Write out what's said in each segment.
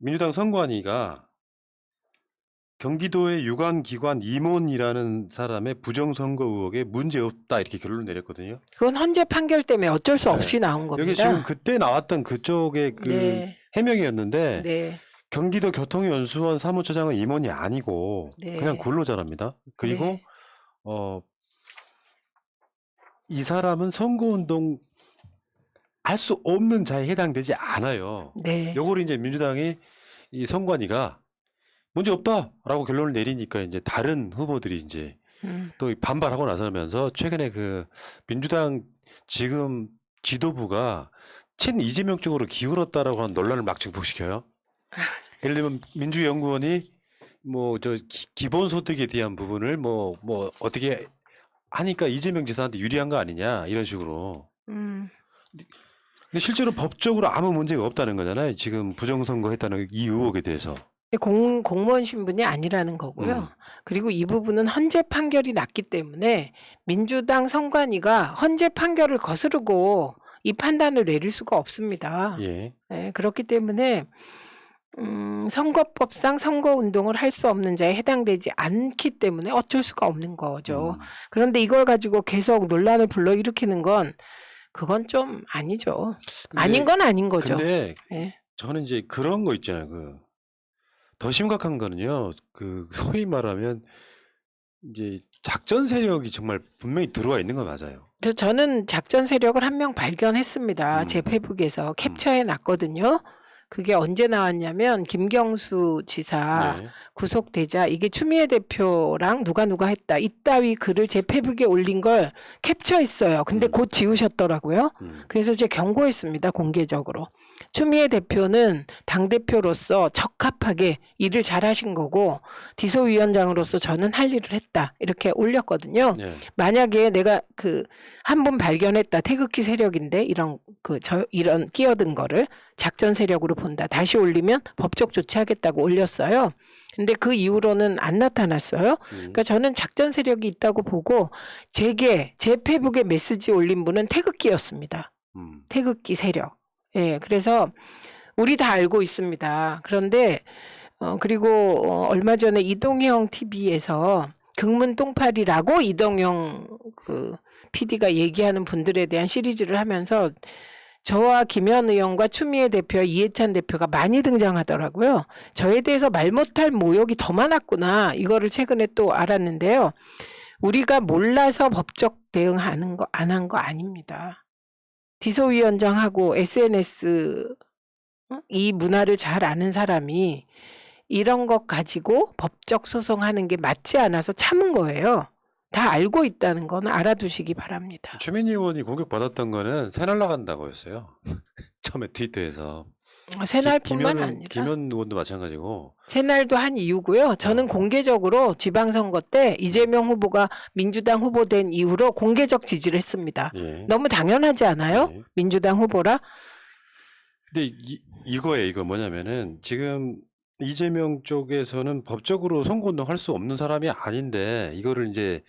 민주당 선관위가 경기도의 유관기관 임원이라는 사람의 부정선거 의혹에 문제없다 이렇게 결론을 내렸거든요. 그건 헌재 판결 때문에 어쩔 수 네. 없이 나온 여기 지금 겁니다. 그때 나왔던 그쪽의 그 네. 해명이었는데 네. 경기도 교통연수원 사무처장은 임원이 아니고 네. 그냥 근로자랍니다. 그리고 네. 이 사람은 선거운동 할 수 없는 자에 해당되지 않아요. 네. 요거를 이제 민주당이 이 선관위가 문제 없다라고 결론을 내리니까 이제 다른 후보들이 이제 또 반발하고 나서면서 최근에 그 민주당 지금 지도부가 친 이재명 쪽으로 기울었다라고 하는 논란을 막 증폭시켜요. 예를 들면 민주연구원이 뭐 저 기본소득에 대한 부분을 뭐 어떻게 하니까 이재명 지사한테 유리한 거 아니냐 이런 식으로. 근데 실제로 법적으로 아무 문제가 없다는 거잖아요. 지금 부정선거 했다는 이 의혹에 대해서. 공무원 신분이 아니라는 거고요. 그리고 이 부분은 헌재 판결이 났기 때문에 민주당 선관위가 헌재 판결을 거스르고 이 판단을 내릴 수가 없습니다. 예. 네, 그렇기 때문에 선거법상 선거운동을 할 수 없는 자에 해당되지 않기 때문에 어쩔 수가 없는 거죠. 그런데 이걸 가지고 계속 논란을 불러일으키는 건 그건 좀 아니죠. 아닌 건 아닌 거죠. 근데 네. 저는 이제 그런 거 있잖아요. 더 심각한 거는요. 그 소위 말하면 이제 작전 세력이 정말 분명히 들어와 있는 건 맞아요. 저는 작전 세력을 한 명 발견했습니다. 제 페북에서 캡처해 놨거든요. 그게 언제 나왔냐면 김경수 지사 네. 구속되자 이게 추미애 대표랑 누가 했다 이따위 글을 제 페북에 올린 걸 캡처했어요. 근데 곧 지우셨더라고요. 그래서 제가 경고했습니다. 공개적으로. 추미애 대표는 당대표로서 적합하게 일을 잘하신 거고 디소위원장으로서 저는 할 일을 했다. 이렇게 올렸거든요. 네. 만약에 내가 한 분 발견했다. 태극기 세력인데 이런 끼어든 거를 작전 세력으로 본다. 다시 올리면 법적 조치하겠다고 올렸어요. 근데 그 이후로는 안 나타났어요. 그러니까 저는 작전 세력이 있다고 보고 제 페북에 메시지 올린 분은 태극기였습니다. 태극기 세력. 예, 그래서 우리 다 알고 있습니다. 그런데 그리고 얼마 전에 이동형 TV에서 극문 똥파리라고 이동형 PD가 얘기하는 분들에 대한 시리즈를 하면서 저와 김현 의원과 추미애 대표와 이해찬 대표가 많이 등장하더라고요. 저에 대해서 말 못할 모욕이 더 많았구나. 이거를 최근에 또 알았는데요. 우리가 몰라서 법적 대응하는 거 안 한 거 아닙니다. 디소위원장하고 SNS 이 문화를 잘 아는 사람이 이런 것 가지고 법적 소송하는 게 맞지 않아서 참은 거예요. 다 알고 있다는 건 알아두시기 바랍니다. 최민희 의원이 공격받았던 거는 새날 나간다고 했어요. 처음에 트위터에서. 새날뿐만 아니라 김현 의원도 마찬가지고. 새날도 한 이유고요. 저는 공개적으로 지방선거 때 이재명 후보가 민주당 후보 된 이후로 공개적 지지를 했습니다. 예. 너무 당연하지 않아요? 예. 민주당 후보라. 근데 이거 뭐냐면은 지금 이재명 쪽에서는 법적으로 선거운동 할 수 없는 사람이 아닌데 이거를 이제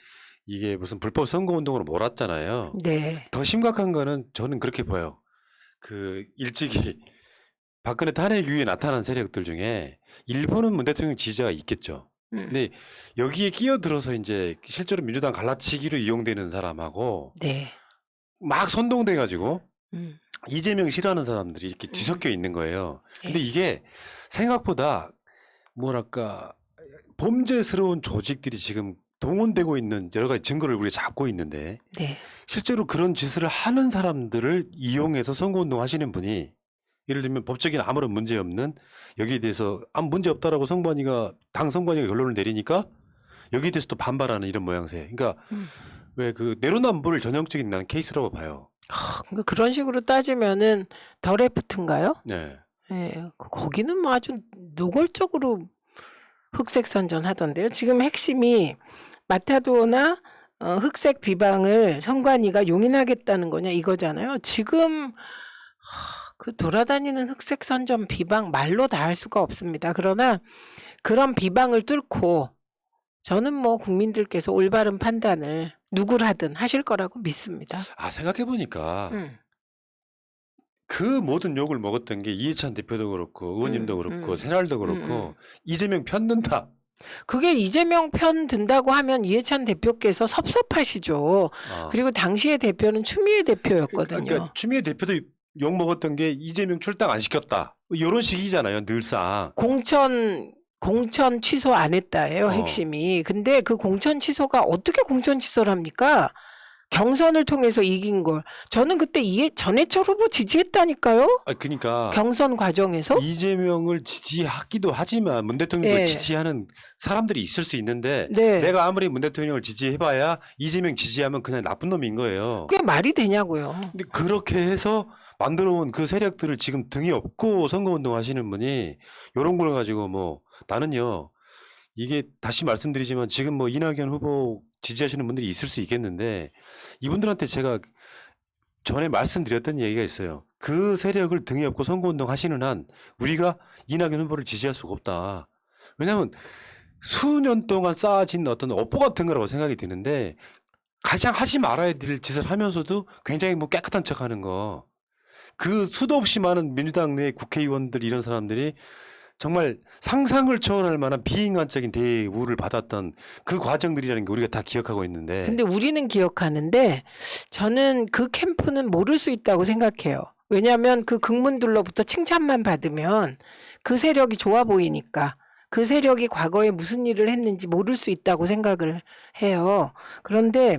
이게 무슨 불법 선거운동으로 몰았잖아요. 네. 더 심각한 거는 저는 그렇게 봐요. 일찍이 박근혜 탄핵 이후에 나타난 세력들 중에 일부는 문 대통령 지지자가 있겠죠. 근데 여기에 끼어들어서 이제 실제로 민주당 갈라치기로 이용되는 사람하고 네. 막 선동돼가지고 이재명 싫어하는 사람들이 이렇게 뒤섞여 있는 거예요. 근데 이게 생각보다 뭐랄까 범죄스러운 조직들이 지금 동원되고 있는 여러 가지 증거를 우리가 잡고 있는데 네. 실제로 그런 짓을 하는 사람들을 이용해서 선거운동 하시는 분이 예를 들면 법적인 아무런 문제 없는 여기에 대해서 아무 문제 없다라고 당 선관위가 결론을 내리니까 여기에 대해서 또 반발하는 이런 모양새. 그러니까 왜 내로남불 전형적인 나는 케이스라고 봐요. 그런 식으로 따지면은 더 레프트인가요? 네. 네. 거기는 뭐 아주 노골적으로 흑색 선전하던데요. 지금 핵심이 마타도나 흑색 비방을 선관위가 용인하겠다는 거냐 이거잖아요. 지금 돌아다니는 흑색 선전 비방 말로 다 할 수가 없습니다. 그러나 그런 비방을 뚫고 저는 뭐 국민들께서 올바른 판단을 누구를 하든 하실 거라고 믿습니다. 생각해보니까 그 모든 욕을 먹었던 게 이해찬 대표도 그렇고 의원님도 그렇고 새날도 그렇고 이재명 편든다. 그게 이재명 편 든다고 하면 이해찬 대표께서 섭섭하시죠. 아. 그리고 당시의 대표는 추미애 대표였거든요. 그러니까 추미애 대표도 욕 먹었던 게 이재명 출당 안 시켰다. 이런 식이잖아요, 늘상. 공천 취소 안 했다예요, 핵심이. 근데 그 공천 취소가 어떻게 공천 취소를 합니까? 경선을 통해서 이긴 걸. 저는 그때 전해철 후보 지지했다니까요. 그러니까 경선 과정에서. 이재명을 지지하기도 하지만 문 대통령을 네. 지지하는 사람들이 있을 수 있는데 네. 내가 아무리 문 대통령을 지지해봐야 이재명 지지하면 그냥 나쁜 놈인 거예요. 그게 말이 되냐고요. 근데 그렇게 해서 만들어온 그 세력들을 지금 등에 업고 선거운동 하시는 분이 이런 걸 가지고 뭐 나는요, 이게 다시 말씀드리지만 지금 뭐 이낙연 후보 지지하시는 분들이 있을 수 있겠는데 이분들한테 제가 전에 말씀드렸던 얘기가 있어요. 그 세력을 등에 업고 선거운동 하시는 한 우리가 이낙연 후보를 지지할 수가 없다. 왜냐하면 수년 동안 쌓아진 어떤 업보 같은 거라고 생각이 드는데 가장 하지 말아야 될 짓을 하면서도 굉장히 뭐 깨끗한 척 하는 거. 그 수도 없이 많은 민주당 내 국회의원들 이런 사람들이 정말 상상을 초월할 만한 비인간적인 대우를 받았던 그 과정들이라는 게 우리가 다 기억하고 있는데. 근데 우리는 기억하는데 저는 그 캠프는 모를 수 있다고 생각해요. 왜냐하면 그 극문들로부터 칭찬만 받으면 그 세력이 좋아 보이니까 그 세력이 과거에 무슨 일을 했는지 모를 수 있다고 생각을 해요. 그런데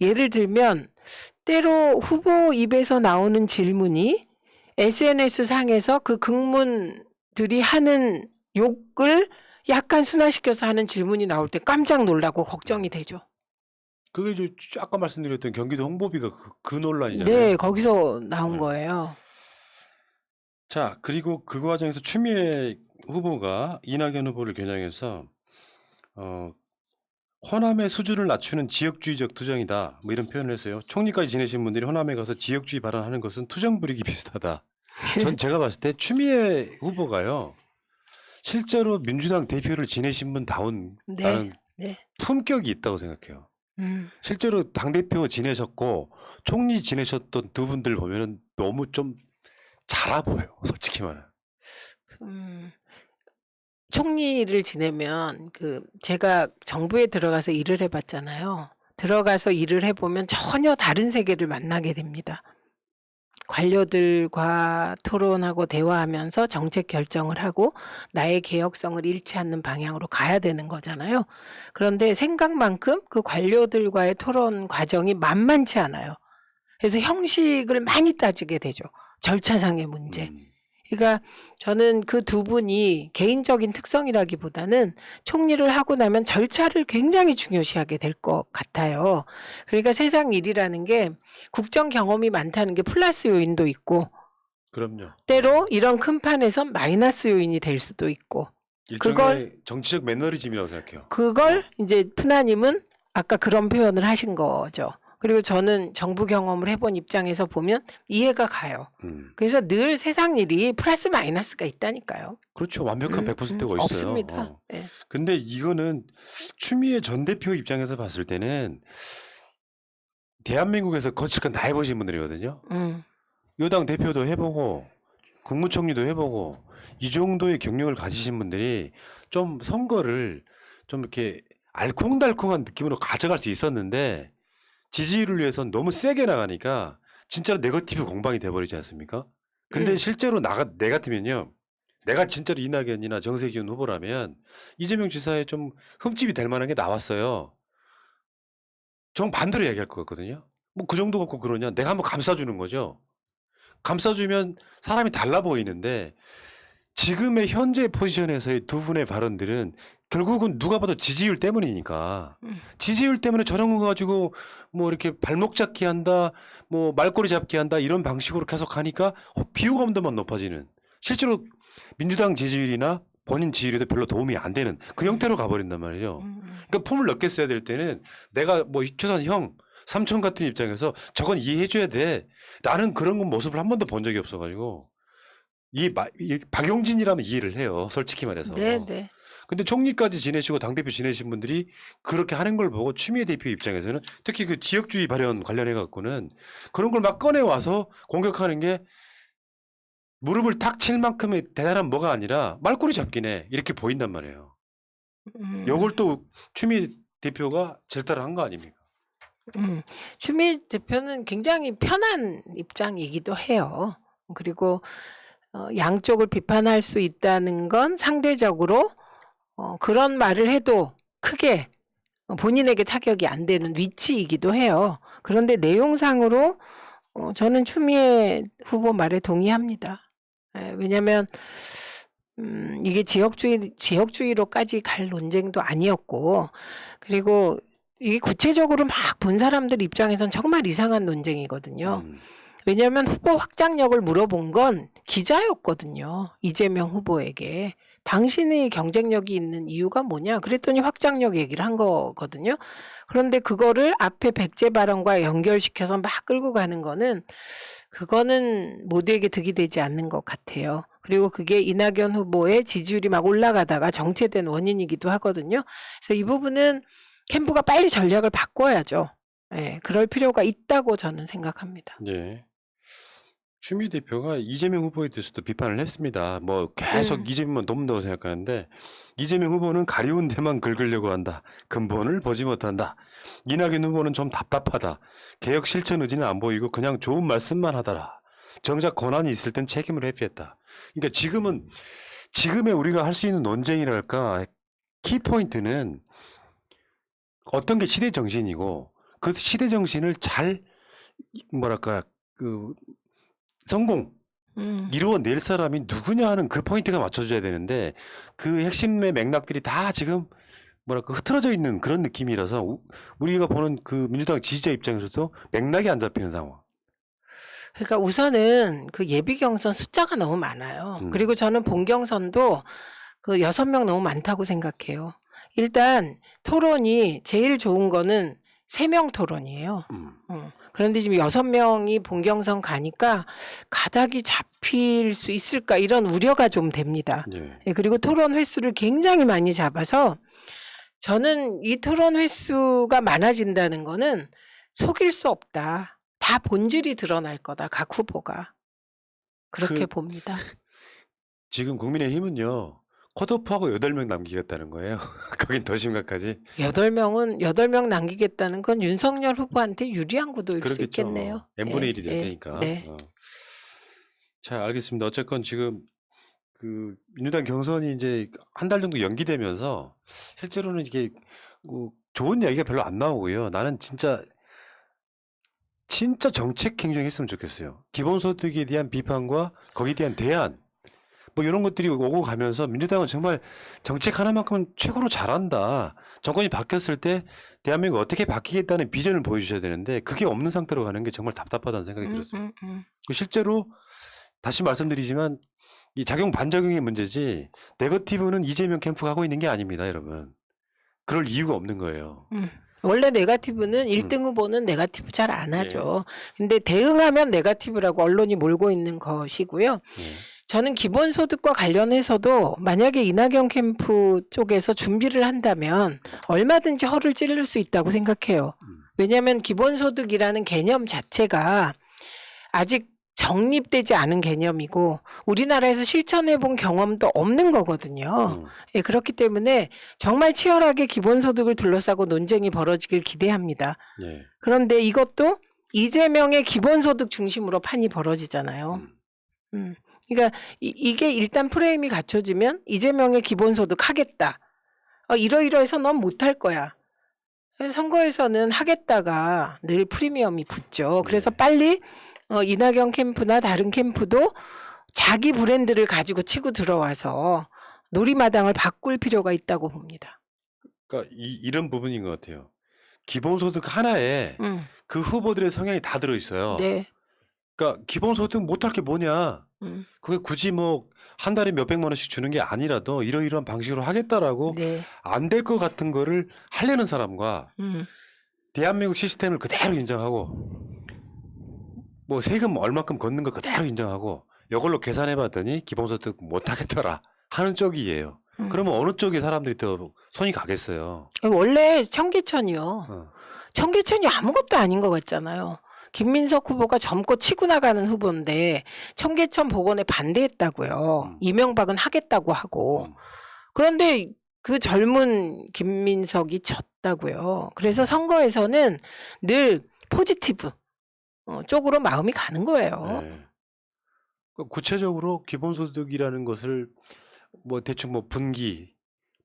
예를 들면 때로 후보 입에서 나오는 질문이 SNS 상에서 그 극문들이 하는 욕을 약간 순화시켜서 하는 질문이 나올 때 깜짝 놀라고 걱정이 되죠. 그게 아까 말씀드렸던 경기도 홍보비가 그 논란이잖아요. 네, 거기서 나온 거예요. 자, 그리고 그 과정에서 추미애 후보가 이낙연 후보를 겨냥해서 호남의 수준을 낮추는 지역주의적 투쟁이다. 뭐 이런 표현을 했어요. 총리까지 지내신 분들이 호남에 가서 지역주의 발언하는 것은 투정 부리기 비슷하다. 전 제가 봤을 때 추미애 후보가요, 실제로 민주당 대표를 지내신 분다운 나는 네. 품격이 있다고 생각해요. 실제로 당대표 지내셨고 총리 지내셨던 두 분들 보면은 너무 좀 잘아 보여요. 솔직히 말하면. 총리를 지내면 제가 정부에 들어가서 일을 해봤잖아요. 들어가서 일을 해보면 전혀 다른 세계를 만나게 됩니다. 관료들과 토론하고 대화하면서 정책 결정을 하고 나의 개혁성을 잃지 않는 방향으로 가야 되는 거잖아요. 그런데 생각만큼 그 관료들과의 토론 과정이 만만치 않아요. 그래서 형식을 많이 따지게 되죠. 절차상의 문제. 그러니까 저는 그 두 분이 개인적인 특성이라기보다는 총리를 하고 나면 절차를 굉장히 중요시하게 될 것 같아요. 그러니까 세상 일이라는 게 국정 경험이 많다는 게 플러스 요인도 있고, 그럼요. 때로 이런 큰 판에서 마이너스 요인이 될 수도 있고, 일종의 정치적 매너리즘이라고 생각해요. 그걸 이제 푸나님은 아까 그런 표현을 하신 거죠. 그리고 저는 정부 경험을 해본 입장에서 보면 이해가 가요. 그래서 늘 세상 일이 플러스 마이너스가 있다니까요. 그렇죠. 완벽한 100%가 있어요. 없습니다. 네. 근데 이거는 추미애 전 대표 입장에서 봤을 때는 대한민국에서 거칠 건 다 해보신 분들이거든요. 여당 대표도 해보고 국무총리도 해보고 이 정도의 경력을 가지신 분들이 좀 선거를 좀 이렇게 알콩달콩한 느낌으로 가져갈 수 있었는데 지지율을 위해서 너무 세게 나가니까 진짜로 네거티브 공방이 돼버리지 않습니까? 근데 실제로 내 같으면요, 내가 진짜로 이낙연이나 정세균 후보라면 이재명 지사에 좀 흠집이 될 만한 게 나왔어요. 정반대로 얘기할 것 같거든요. 뭐 그 정도 갖고 그러냐, 내가 한번 감싸주는 거죠. 감싸주면 사람이 달라 보이는데 지금의 현재 포지션에서의 두 분의 발언들은 결국은 누가 봐도 지지율 때문이니까. 지지율 때문에 저런 거 가지고 뭐 이렇게 발목 잡기 한다, 뭐 말꼬리 잡기 한다, 이런 방식으로 계속 가니까 비호감도만 높아지는, 실제로 민주당 지지율이나 본인 지지율에도 별로 도움이 안 되는 그 형태로 가버린단 말이죠. 그러니까 품을 넓게 써야 될 때는 내가 뭐 최소한 형, 삼촌 같은 입장에서 저건 이해해줘야 돼. 나는 그런 모습을 한 번도 본 적이 없어가지고 이 박용진이라면 이해를 해요. 솔직히 말해서. 네, 네. 근데 총리까지 지내시고 당대표 지내신 분들이 그렇게 하는 걸 보고 추미애 대표 입장에서는 특히 그 지역주의 발언 관련해 갖고는 그런 걸 막 꺼내 와서 공격하는 게 무릎을 탁 칠 만큼의 대단한 뭐가 아니라 말꼬리 잡기네 이렇게 보인단 말이에요. 이걸 또 추미애 대표가 질타를 한 거 아닙니까? 추미애 대표는 굉장히 편한 입장이기도 해요. 그리고 양쪽을 비판할 수 있다는 건 상대적으로 그런 말을 해도 크게 본인에게 타격이 안 되는 위치이기도 해요. 그런데 내용상으로 저는 추미애 후보 말에 동의합니다. 왜냐하면 이게 지역주의로까지 갈 논쟁도 아니었고, 그리고 이게 구체적으로 막 본 사람들 입장에선 정말 이상한 논쟁이거든요. 왜냐하면 후보 확장력을 물어본 건 기자였거든요. 이재명 후보에게. 당신의 경쟁력이 있는 이유가 뭐냐? 그랬더니 확장력 얘기를 한 거거든요. 그런데 그거를 앞에 백제 발언과 연결시켜서 막 끌고 가는 거는 그거는 모두에게 득이 되지 않는 것 같아요. 그리고 그게 이낙연 후보의 지지율이 막 올라가다가 정체된 원인이기도 하거든요. 그래서 이 부분은 캠프가 빨리 전략을 바꿔야죠. 네, 그럴 필요가 있다고 저는 생각합니다. 네. 추미애 대표가 이재명 후보에 대해서도 비판을 했습니다. 뭐 계속 이재명만 돕는다고 생각하는데 이재명 후보는 가려운 데만 긁으려고 한다. 근본을 보지 못한다. 이낙연 후보는 좀 답답하다. 개혁 실천 의지는 안 보이고 그냥 좋은 말씀만 하더라. 정작 권한이 있을 땐 책임을 회피했다. 그러니까 지금의 우리가 할 수 있는 논쟁이랄까 키포인트는 어떤 게 시대 정신이고 그 시대 정신을 잘 뭐랄까 성공 이루어낼 사람이 누구냐 하는 그 포인트가 맞춰줘야 되는데 그 핵심의 맥락들이 다 지금 뭐랄까 흐트러져 있는 그런 느낌이라서 우리가 보는 그 민주당 지지자 입장에서도 맥락이 안 잡히는 상황. 그러니까 우선은 그 예비 경선 숫자가 너무 많아요. 그리고 저는 본 경선도 그 6명 너무 많다고 생각해요. 일단 토론이 제일 좋은 거는 3명 토론이에요. 그런데 지금 6명이 본경선 가니까 가닥이 잡힐 수 있을까 이런 우려가 좀 됩니다. 예, 그리고 토론 횟수를 굉장히 많이 잡아서 저는 이 토론 횟수가 많아진다는 거는 속일 수 없다. 다 본질이 드러날 거다. 각 후보가. 그렇게 봅니다. 지금 국민의힘은요. 컷오프하고 8명 남기겠다는 거예요. 거긴 더 심각하지. 8명 남기겠다는 건 윤석열 후보한테 유리한 구도일 수 그렇겠죠. 있겠네요. n분의 예, 1이 될 예, 테니까. 네. 자, 알겠습니다. 어쨌건 지금 그 민주당 경선이 이제 한 달 정도 연기되면서 실제로는 이게 뭐 좋은 이야기가 별로 안 나오고요. 나는 진짜 정책 행정했으면 좋겠어요. 기본소득에 대한 비판과 거기에 대한 대안 뭐 이런 것들이 오고 가면서 민주당은 정말 정책 하나만큼은 최고로 잘한다. 정권이 바뀌었을 때 대한민국 어떻게 바뀌겠다는 비전을 보여주셔야 되는데 그게 없는 상태로 가는 게 정말 답답하다는 생각이 들었어요. 실제로 다시 말씀드리지만 이 작용 반작용의 문제지 네거티브는 이재명 캠프가 하고 있는 게 아닙니다, 여러분. 그럴 이유가 없는 거예요. 원래 네거티브는 1등 후보는 네거티브 잘 안 하죠. 근데 대응하면 네거티브라고 언론이 몰고 있는 것이고요. 저는 기본소득과 관련해서도 만약에 이낙연 캠프 쪽에서 준비를 한다면 얼마든지 허를 찌를 수 있다고 생각해요. 왜냐하면 기본소득이라는 개념 자체가 아직 정립되지 않은 개념이고 우리나라에서 실천해 본 경험도 없는 거거든요. 예, 그렇기 때문에 정말 치열하게 기본소득을 둘러싸고 논쟁이 벌어지길 기대합니다. 그런데 이것도 이재명의 기본소득 중심으로 판이 벌어지잖아요. 그러니까 이게 일단 프레임이 갖춰지면 이재명의 기본소득 하겠다. 이러이러해서 넌 못할 거야. 선거에서는 하겠다가 늘 프리미엄이 붙죠. 그래서 빨리 이낙연 캠프나 다른 캠프도 자기 브랜드를 가지고 치고 들어와서 놀이마당을 바꿀 필요가 있다고 봅니다. 그러니까 이런 부분인 것 같아요. 기본소득 하나에 그 후보들의 성향이 다 들어있어요. 네. 그러니까 기본소득 못할 게 뭐냐. 그게 굳이 뭐 한 달에 몇백만 원씩 주는 게 아니라도 이러이러한 방식으로 하겠다라고 네. 안 될 것 같은 거를 하려는 사람과 대한민국 시스템을 그대로 인정하고 뭐 세금 얼마큼 걷는 거 그대로 인정하고 이걸로 계산해봤더니 기본소득 못하겠더라 하는 쪽이에요. 그러면 어느 쪽에 사람들이 더 손이 가겠어요. 원래 청계천이요. 어. 청계천이 아무것도 아닌 것 같잖아요. 김민석 후보가 젊고 치고 나가는 후보인데 청계천 복원에 반대했다고요. 이명박은 하겠다고 하고. 그런데 그 젊은 김민석이 졌다고요. 그래서 선거에서는 늘 포지티브 쪽으로 마음이 가는 거예요. 네. 구체적으로 기본소득이라는 것을 뭐 대충 뭐 분기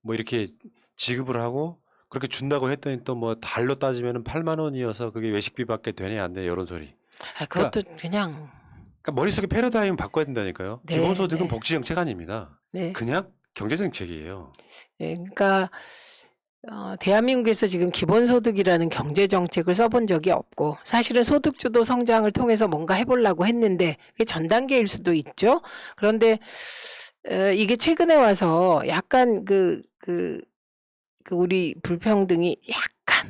뭐 이렇게 지급을 하고 그렇게 준다고 했더니 또 뭐 달로 따지면은 8만 원이어서 그게 외식비밖에 되냐 안 돼 이런 소리. 그것도 그냥 그러니까 머릿속에 패러다임 바꿔야 된다니까요. 네, 기본소득은 네. 복지정책 아닙니다. 네. 그냥 경제정책이에요. 네, 그러니까 대한민국에서 지금 기본소득이라는 경제정책을 써본 적이 없고 사실은 소득주도 성장을 통해서 뭔가 해보려고 했는데 그게 전 단계일 수도 있죠. 그런데 이게 최근에 와서 약간 그 우리 불평등이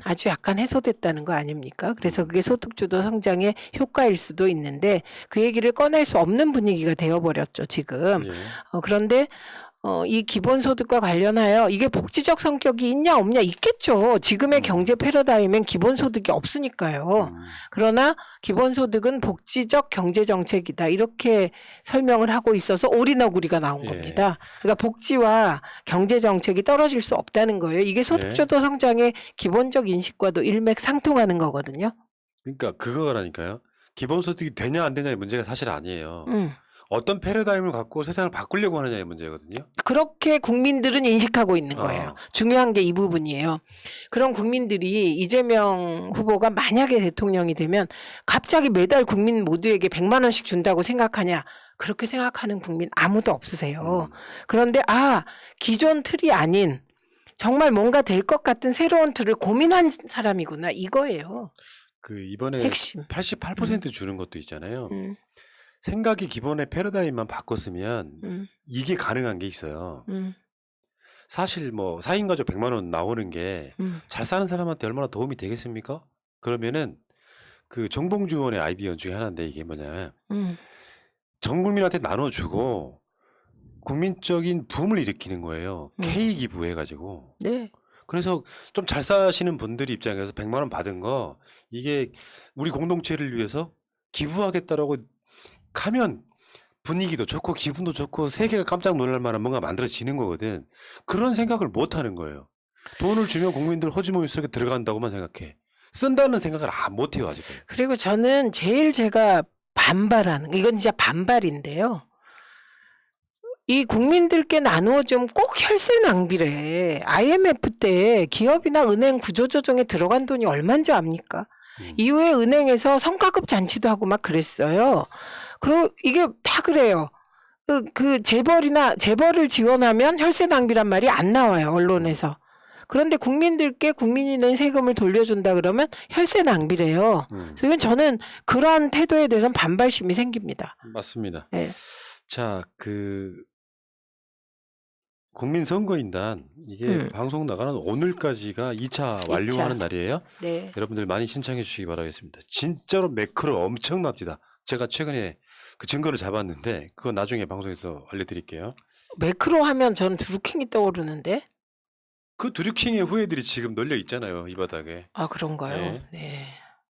아주 약간 해소됐다는 거 아닙니까? 그래서 그게 소득주도 성장의 효과일 수도 있는데 그 얘기를 꺼낼 수 없는 분위기가 되어버렸죠, 지금. 예. 그런데 이 기본소득과 관련하여 이게 복지적 성격이 있냐 없냐 있겠죠. 지금의 경제 패러다임엔 기본소득이 없으니까요. 그러나 기본소득은 복지적 경제정책이다. 이렇게 설명을 하고 있어서 오리너구리가 나온 예. 겁니다. 그러니까 복지와 경제정책이 떨어질 수 없다는 거예요. 이게 소득주도 성장의 기본적 인식과도 일맥상통하는 거거든요. 그러니까 그거라니까요. 기본소득이 되냐 안 되냐의 문제가 사실 아니에요. 음. 어떤 패러다임을 갖고 세상을 바꾸려고 하느냐의 문제거든요. 그렇게 국민들은 인식하고 있는 거예요. 중요한 게 이 부분이에요. 그런 국민들이 이재명 후보가 만약에 대통령이 되면 갑자기 매달 국민 모두에게 100만 원씩 준다고 생각하냐? 그렇게 생각하는 국민 아무도 없으세요. 그런데 기존 틀이 아닌 정말 뭔가 될 것 같은 새로운 틀을 고민한 사람이구나 이거예요. 그 이번에 핵심. 88% 주는 것도 있잖아요. 생각이 기본의 패러다임만 바꿨으면 이게 가능한 게 있어요. 사실 뭐 4인 가족 100만 원 나오는 게 잘 사는 사람한테 얼마나 도움이 되겠습니까? 그러면은 그 정봉주 의원의 아이디어 중에 하나인데 이게 뭐냐. 전 국민한테 나눠주고 국민적인 붐을 일으키는 거예요. K 기부 해가지고. 네. 그래서 좀 잘 사시는 분들 입장에서 100만 원 받은 거 이게 우리 공동체를 위해서 기부하겠다라고 하면 분위기도 좋고 기분도 좋고 세계가 깜짝 놀랄 만한 뭔가 만들어지는 거거든. 그런 생각을 못 하는 거예요. 돈을 주면 국민들 호주머니 속에 들어간다고만 생각해. 쓴다는 생각을 못 해요 아직은. 그리고 저는 제일 제가 반발하는 이건 진짜 반발인데요. 이 국민들께 나누어 좀 꼭 혈세 낭비래. IMF 때 기업이나 은행 구조조정에 들어간 돈이 얼마인지 압니까? 이후에 은행에서 성과급 잔치도 하고 막 그랬어요. 그리고 이게 다 그래요. 그 재벌을 지원하면 혈세 낭비란 말이 안 나와요, 언론에서. 그런데 국민들께 국민이 낸 세금을 돌려준다 그러면 혈세 낭비래요. 그래서 이건 저는 그런 태도에 대해서는 반발심이 생깁니다. 맞습니다. 네. 자, 국민선거인단 이게 방송 나가는 오늘까지가 2차 완료하는 날이에요. 네. 여러분들 많이 신청해 주시기 바라겠습니다. 진짜로 매크로 엄청납니다. 제가 최근에 그 증거를 잡았는데 그거 나중에 방송에서 알려드릴게요. 매크로 하면 저는 드루킹이 떠오르는데. 그 드루킹의 후예들이 지금 널려 있잖아요 이 바닥에. 그런가요? 네. 네.